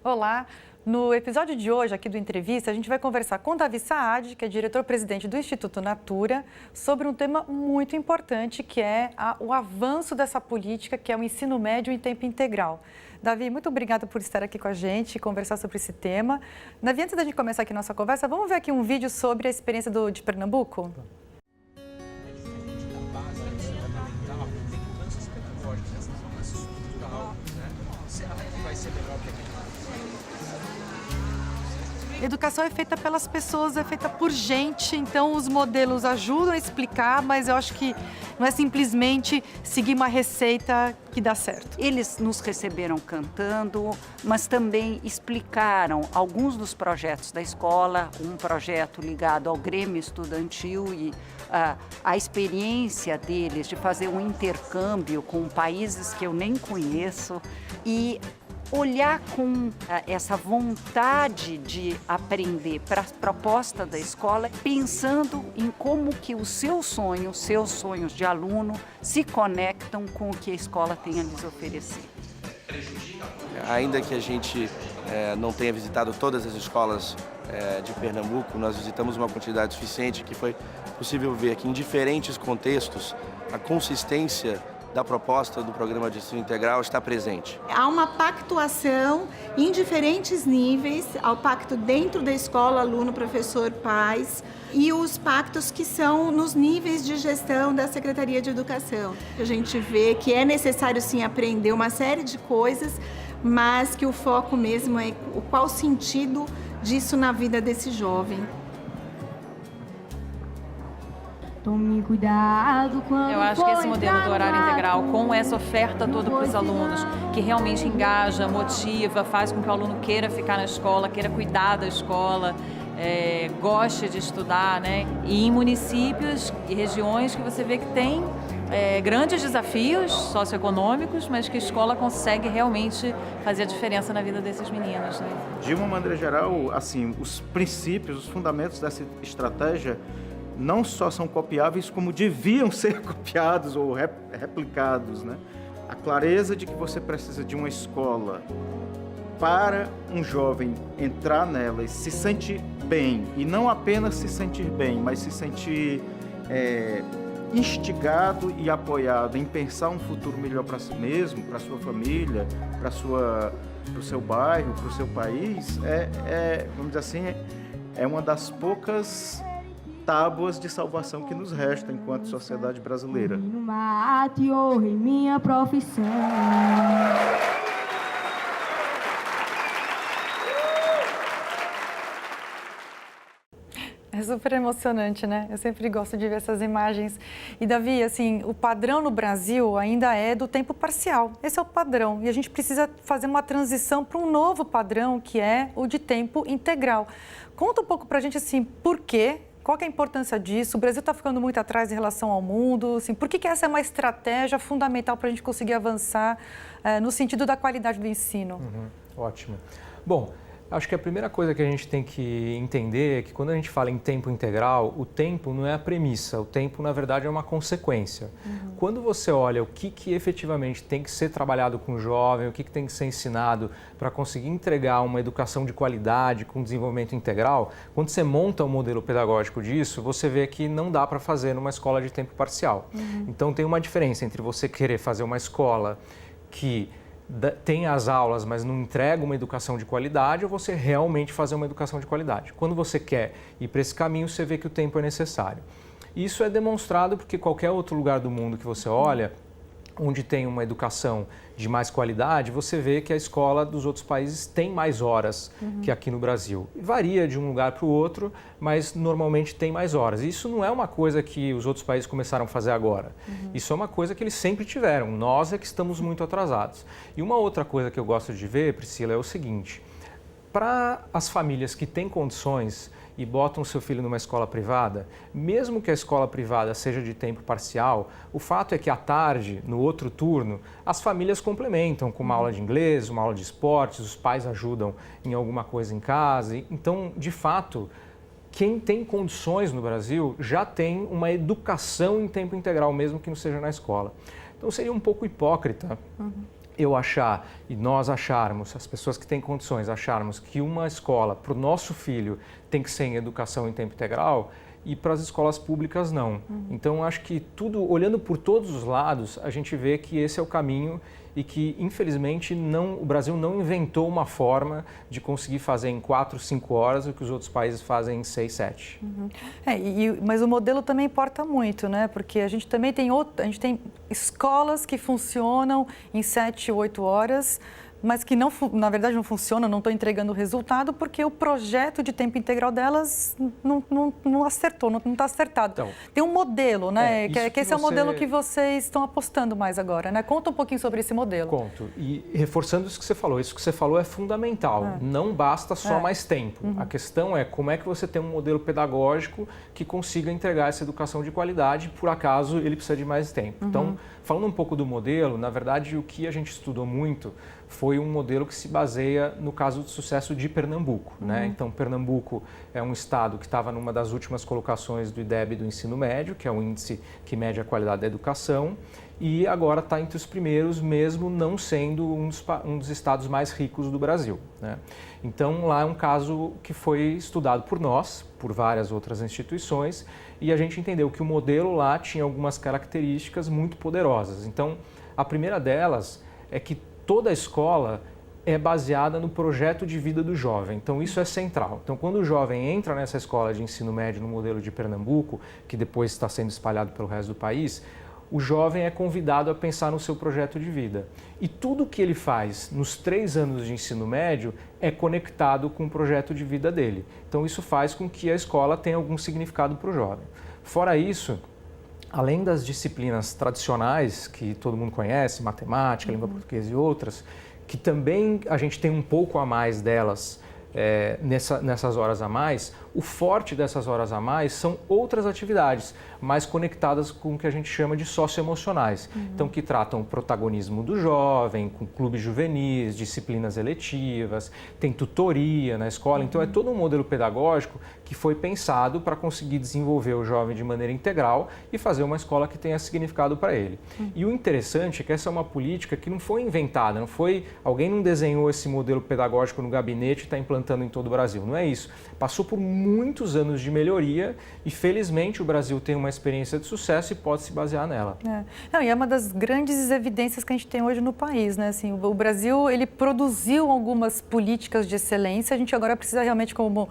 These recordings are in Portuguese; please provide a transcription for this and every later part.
Olá! No episódio de hoje, aqui do Entrevista, a gente vai conversar com Davi Saad, que é diretor-presidente do Instituto Natura, sobre um tema muito importante, que é o avanço dessa política, que é o ensino médio em tempo integral. Davi, muito obrigada por estar aqui com a gente e conversar sobre esse tema. Davi, antes da gente começar aqui nossa conversa, vamos ver aqui um vídeo sobre a experiência de Pernambuco? Educação é feita pelas pessoas, é feita por gente, então os modelos ajudam a explicar, mas eu acho que não é simplesmente seguir uma receita que dá certo. Eles nos receberam cantando, mas também explicaram alguns dos projetos da escola, um projeto ligado ao Grêmio Estudantil e a experiência deles de fazer um intercâmbio com países que eu nem conheço e olhar com essa vontade de aprender para a proposta da escola, pensando em como que os seus sonhos de aluno se conectam com o que a escola tem a lhes oferecer. Ainda que a gente não tenha visitado todas as escolas de Pernambuco, nós visitamos uma quantidade suficiente que foi possível ver que em diferentes contextos a consistência da proposta do programa de ensino integral está presente. Há uma pactuação em diferentes níveis, há o pacto dentro da escola, aluno, professor, pais, e os pactos que são nos níveis de gestão da Secretaria de Educação. A gente vê que é necessário sim aprender uma série de coisas, mas que o foco mesmo é qual o sentido disso na vida desse jovem. Tome cuidado quando eu acho que esse modelo do horário integral, com essa oferta toda para os alunos, que realmente engaja, motiva, faz com que o aluno queira ficar na escola, queira cuidar da escola, goste de estudar, né? E em municípios e regiões que você vê que tem grandes desafios socioeconômicos, mas que a escola consegue realmente fazer a diferença na vida desses meninos, né? De uma maneira geral, assim, os princípios, os fundamentos dessa estratégia não só são copiáveis, como deviam ser copiados ou replicados, né? A clareza de que você precisa de uma escola para um jovem entrar nela e se sentir bem, e não apenas se sentir bem, mas se sentir instigado e apoiado em pensar um futuro melhor para si mesmo, para sua família, para o seu bairro, para o seu país, vamos dizer assim, é uma das poucas tábuas de salvação que nos resta enquanto sociedade brasileira. No mate ou em minha profissão. É super emocionante, né? Eu sempre gosto de ver essas imagens. E, Davi, assim, o padrão no Brasil ainda é do tempo parcial. Esse é o padrão. E a gente precisa fazer uma transição para um novo padrão, que é o de tempo integral. Conta um pouco para a gente, assim, por quê? Qual que é a importância disso? O Brasil está ficando muito atrás em relação ao mundo. Assim, por que essa é uma estratégia fundamental para a gente conseguir avançar no sentido da qualidade do ensino? Ótimo. Bom, acho que a primeira coisa que a gente tem que entender é que quando a gente fala em tempo integral, o tempo não é a premissa, o tempo, na verdade, é uma consequência. Quando você olha o que efetivamente tem que ser trabalhado com o jovem, o que tem que ser ensinado para conseguir entregar uma educação de qualidade, com desenvolvimento integral, quando você monta um modelo pedagógico disso, você vê que não dá para fazer numa escola de tempo parcial. Então, tem uma diferença entre você querer fazer uma escola que tem as aulas, mas não entrega uma educação de qualidade, ou você realmente fazer uma educação de qualidade. Quando você quer ir para esse caminho, você vê que o tempo é necessário. Isso é demonstrado porque qualquer outro lugar do mundo que você olha, onde tem uma educação de mais qualidade, você vê que a escola dos outros países tem mais horas que aqui no Brasil. Varia de um lugar para o outro, mas normalmente tem mais horas. Isso não é uma coisa que os outros países começaram a fazer agora. Isso é uma coisa que eles sempre tiveram. Nós é que estamos muito atrasados. E uma outra coisa que eu gosto de ver, Priscila, é o seguinte. Para as famílias que têm condições e botam seu filho numa escola privada, mesmo que a escola privada seja de tempo parcial, o fato é que à tarde, no outro turno, as famílias complementam com uma aula de inglês, uma aula de esportes, os pais ajudam em alguma coisa em casa. Então, de fato, quem tem condições no Brasil já tem uma educação em tempo integral, mesmo que não seja na escola. Então, seria um pouco hipócrita eu achar e nós acharmos, as pessoas que têm condições acharmos que uma escola para o nosso filho tem que ser em educação em tempo integral e para as escolas públicas não. Então acho que tudo, olhando por todos os lados, a gente vê que esse é o caminho e que infelizmente o Brasil não inventou uma forma de conseguir fazer em 4, 5 horas o que os outros países fazem em 6, 7. Mas o modelo também importa muito, né? Porque a gente também tem escolas que funcionam em 7, 8 horas, mas que na verdade não funcionam, não estão entregando resultado porque o projeto de tempo integral delas não acertou, não está acertado. Então, tem um modelo, né? Esse é o modelo que vocês estão apostando mais agora, né? Conta um pouquinho sobre esse modelo. Conto. E reforçando isso que você falou é fundamental. Não basta só mais tempo. A questão é como é que você tem um modelo pedagógico que consiga entregar essa educação de qualidade, por acaso ele precisa de mais tempo. Então, falando um pouco do modelo, na verdade o que a gente estudou muito foi um modelo que se baseia no caso de sucesso de Pernambuco, né? Então, Pernambuco é um estado que estava numa das últimas colocações do IDEB do ensino médio, que é o índice que mede a qualidade da educação, e agora está entre os primeiros, mesmo não sendo um dos estados mais ricos do Brasil, né? Então, lá é um caso que foi estudado por nós, por várias outras instituições, e a gente entendeu que o modelo lá tinha algumas características muito poderosas. Então, a primeira delas é que toda a escola é baseada no projeto de vida do jovem, então isso é central. Então, quando o jovem entra nessa escola de ensino médio no modelo de Pernambuco, que depois está sendo espalhado pelo resto do país, o jovem é convidado a pensar no seu projeto de vida. E tudo que ele faz nos 3 anos de ensino médio é conectado com o projeto de vida dele. Então, isso faz com que a escola tenha algum significado para o jovem. Fora isso, além das disciplinas tradicionais, que todo mundo conhece, matemática, língua portuguesa e outras, que também a gente tem um pouco a mais delas nessas horas a mais, o forte dessas horas a mais são outras atividades mais conectadas com o que a gente chama de socioemocionais. Então, que tratam o protagonismo do jovem, com clubes juvenis, disciplinas eletivas, tem tutoria na escola. Então, é todo um modelo pedagógico que foi pensado para conseguir desenvolver o jovem de maneira integral e fazer uma escola que tenha significado para ele. E o interessante é que essa é uma política que não foi inventada, alguém não desenhou esse modelo pedagógico no gabinete e está implantando em todo o Brasil. Não é isso. Passou por muitos anos de melhoria e, felizmente, o Brasil tem uma experiência de sucesso e pode se basear nela. E é uma das grandes evidências que a gente tem hoje no país, né? Assim, o Brasil, ele produziu algumas políticas de excelência, a gente agora precisa realmente, como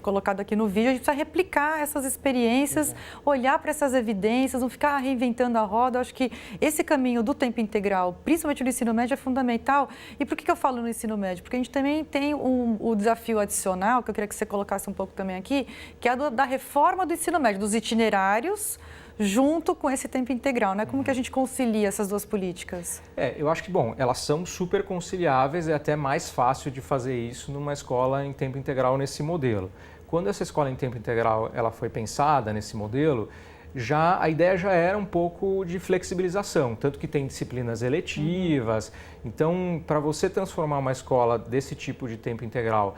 colocado aqui no vídeo, a gente precisa replicar essas experiências, olhar para essas evidências, não ficar reinventando a roda. Eu acho que esse caminho do tempo integral, principalmente no ensino médio, é fundamental. E por que eu falo no ensino médio? Porque a gente também tem o desafio adicional, que eu queria que você colocasse um pouco também aqui, que é da reforma do ensino médio, dos itinerários, junto com esse tempo integral, né? Como que a gente concilia essas duas políticas? Eu acho que, elas são super conciliáveis, é até mais fácil de fazer isso numa escola em tempo integral nesse modelo. Quando essa escola em tempo integral ela foi pensada nesse modelo, a ideia já era um pouco de flexibilização, tanto que tem disciplinas eletivas. Então, para você transformar uma escola desse tipo de tempo integral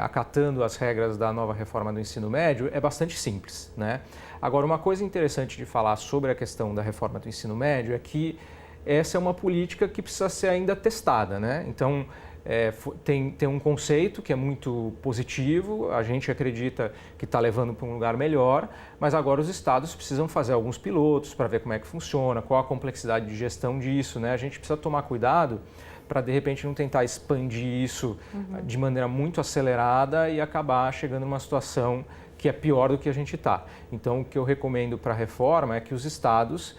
acatando as regras da nova reforma do ensino médio, é bastante simples, né? Agora, uma coisa interessante de falar sobre a questão da reforma do ensino médio é que essa é uma política que precisa ser ainda testada, né? Então, tem um conceito que é muito positivo, a gente acredita que está levando para um lugar melhor, mas agora os estados precisam fazer alguns pilotos para ver como é que funciona, qual a complexidade de gestão disso, né? A gente precisa tomar cuidado para, de repente, não tentar expandir isso de maneira muito acelerada e acabar chegando numa situação que é pior do que a gente está. Então, o que eu recomendo para a reforma é que os estados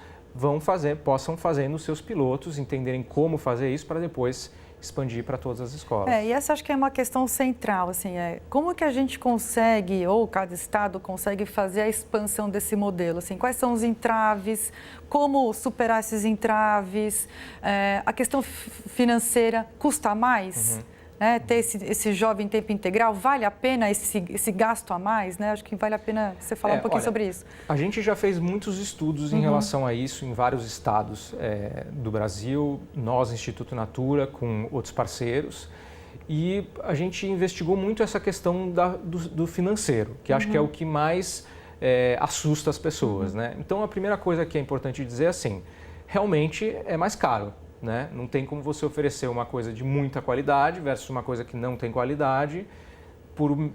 possam fazer nos seus pilotos, entenderem como fazer isso para depois expandir para todas as escolas. E essa acho que é uma questão central, assim, como que a gente consegue, ou cada estado consegue fazer a expansão desse modelo, assim, quais são os entraves, como superar esses entraves, a questão financeira custa mais? Ter esse jovem em tempo integral, vale a pena esse gasto a mais, né? Acho que vale a pena você falar um pouquinho sobre isso. A gente já fez muitos estudos em relação a isso em vários estados do Brasil, nós, Instituto Natura, com outros parceiros, e a gente investigou muito essa questão do financeiro, que acho que é o que mais assusta as pessoas, né? Então, a primeira coisa que é importante dizer é assim, realmente é mais caro. né? Não tem como você oferecer uma coisa de muita qualidade versus uma coisa que não tem qualidade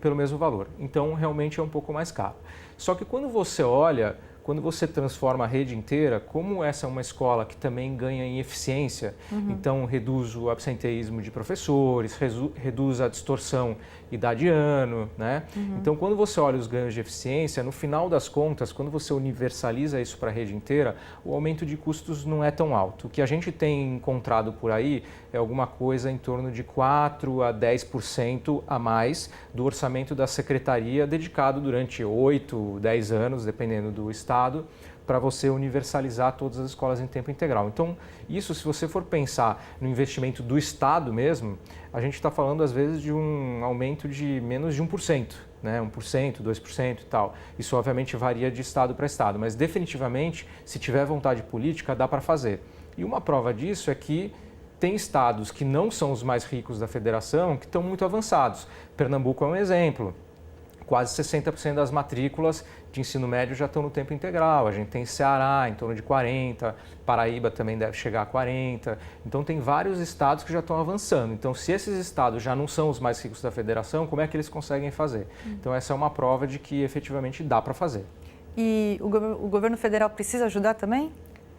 pelo mesmo valor. Então, realmente é um pouco mais caro. Só que quando você transforma a rede inteira, como essa é uma escola que também ganha em eficiência, então reduz o absenteísmo de professores, reduz a distorção idade-ano, né? Então, quando você olha os ganhos de eficiência, no final das contas, quando você universaliza isso para a rede inteira, o aumento de custos não é tão alto. O que a gente tem encontrado por aí é alguma coisa em torno de 4 a 10% a mais do orçamento da secretaria dedicado durante 8, 10 anos, dependendo do estado, para você universalizar todas as escolas em tempo integral. Então, isso, se você for pensar no investimento do Estado mesmo, a gente está falando, às vezes, de um aumento de menos de 1%, né? 1%, 2% e tal. Isso, obviamente, varia de Estado para Estado, mas, definitivamente, se tiver vontade política, dá para fazer. E uma prova disso é que tem estados que não são os mais ricos da federação, que estão muito avançados. Pernambuco é um exemplo. Quase 60% das matrículas de ensino médio já estão no tempo integral. A gente tem Ceará em torno de 40%, Paraíba também deve chegar a 40%. Então, tem vários estados que já estão avançando. Então, se esses estados já não são os mais ricos da federação, como é que eles conseguem fazer? Então, essa é uma prova de que efetivamente dá para fazer. E o governo federal precisa ajudar também?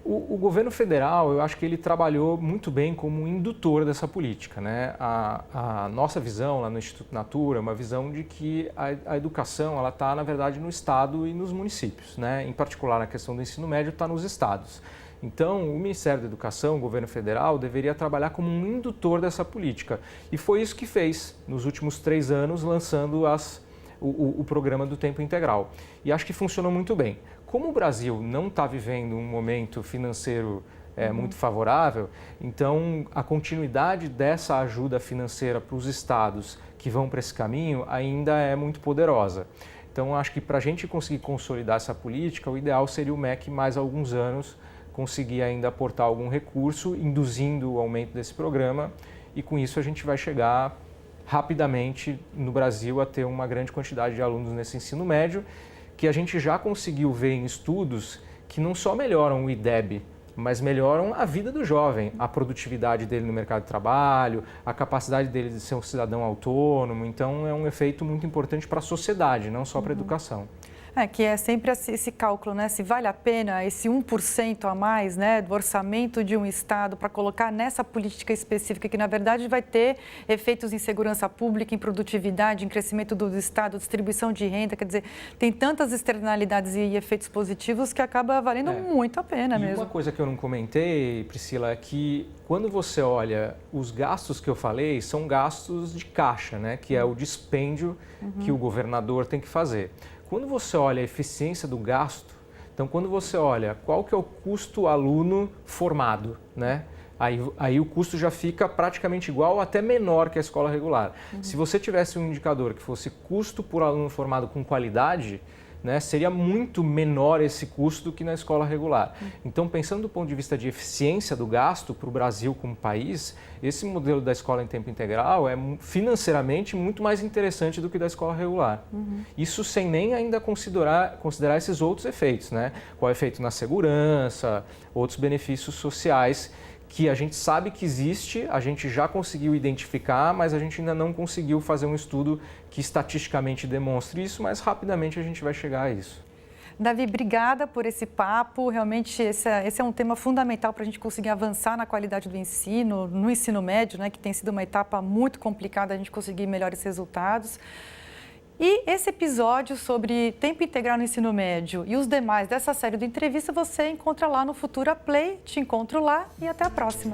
O governo federal, eu acho que ele trabalhou muito bem como um indutor dessa política, né? A nossa visão lá no Instituto Natura é uma visão de que a educação ela está, na verdade, no Estado e nos municípios, né? Em particular, na questão do ensino médio, está nos estados. Então, o Ministério da Educação, o governo federal, deveria trabalhar como um indutor dessa política. E foi isso que fez nos últimos 3 anos, lançando o programa do tempo integral. E acho que funcionou muito bem. Como o Brasil não está vivendo um momento financeiro muito favorável, então a continuidade dessa ajuda financeira para os estados que vão para esse caminho ainda é muito poderosa. Então, acho que para a gente conseguir consolidar essa política, o ideal seria o MEC mais alguns anos conseguir ainda aportar algum recurso, induzindo o aumento desse programa, e com isso a gente vai chegar rapidamente no Brasil a ter uma grande quantidade de alunos nesse ensino médio, que a gente já conseguiu ver em estudos que não só melhoram o IDEB, mas melhoram a vida do jovem, a produtividade dele no mercado de trabalho, a capacidade dele de ser um cidadão autônomo. Então, é um efeito muito importante para a sociedade, não só para a educação. Que é sempre esse cálculo, né? Se vale a pena esse 1% a mais, né, do orçamento de um estado para colocar nessa política específica, que na verdade vai ter efeitos em segurança pública, em produtividade, em crescimento do estado, distribuição de renda, quer dizer, tem tantas externalidades e efeitos positivos que acaba valendo muito a pena mesmo. E uma coisa que eu não comentei, Priscila, é que quando você olha os gastos que eu falei, são gastos de caixa, né, que é o dispêndio que o governador tem que fazer. Quando você olha a eficiência do gasto, então quando você olha qual que é o custo aluno formado, né? Aí o custo já fica praticamente igual ou até menor que a escola regular. Se você tivesse um indicador que fosse custo por aluno formado com qualidade, né, seria muito menor esse custo do que na escola regular. Então, pensando do ponto de vista de eficiência do gasto para o Brasil como país, esse modelo da escola em tempo integral é financeiramente muito mais interessante do que da escola regular. Isso sem nem ainda considerar esses outros efeitos, né? Qual é o efeito na segurança, outros benefícios sociais que a gente sabe que existe, a gente já conseguiu identificar, mas a gente ainda não conseguiu fazer um estudo que estatisticamente demonstre isso, mas rapidamente a gente vai chegar a isso. Davi, obrigada por esse papo. Realmente, esse é um tema fundamental para a gente conseguir avançar na qualidade do ensino, no ensino médio, né, que tem sido uma etapa muito complicada, a gente conseguir melhores resultados. E esse episódio sobre tempo integral no ensino médio e os demais dessa série do Entrevista você encontra lá no Futura Play. Te encontro lá e até a próxima.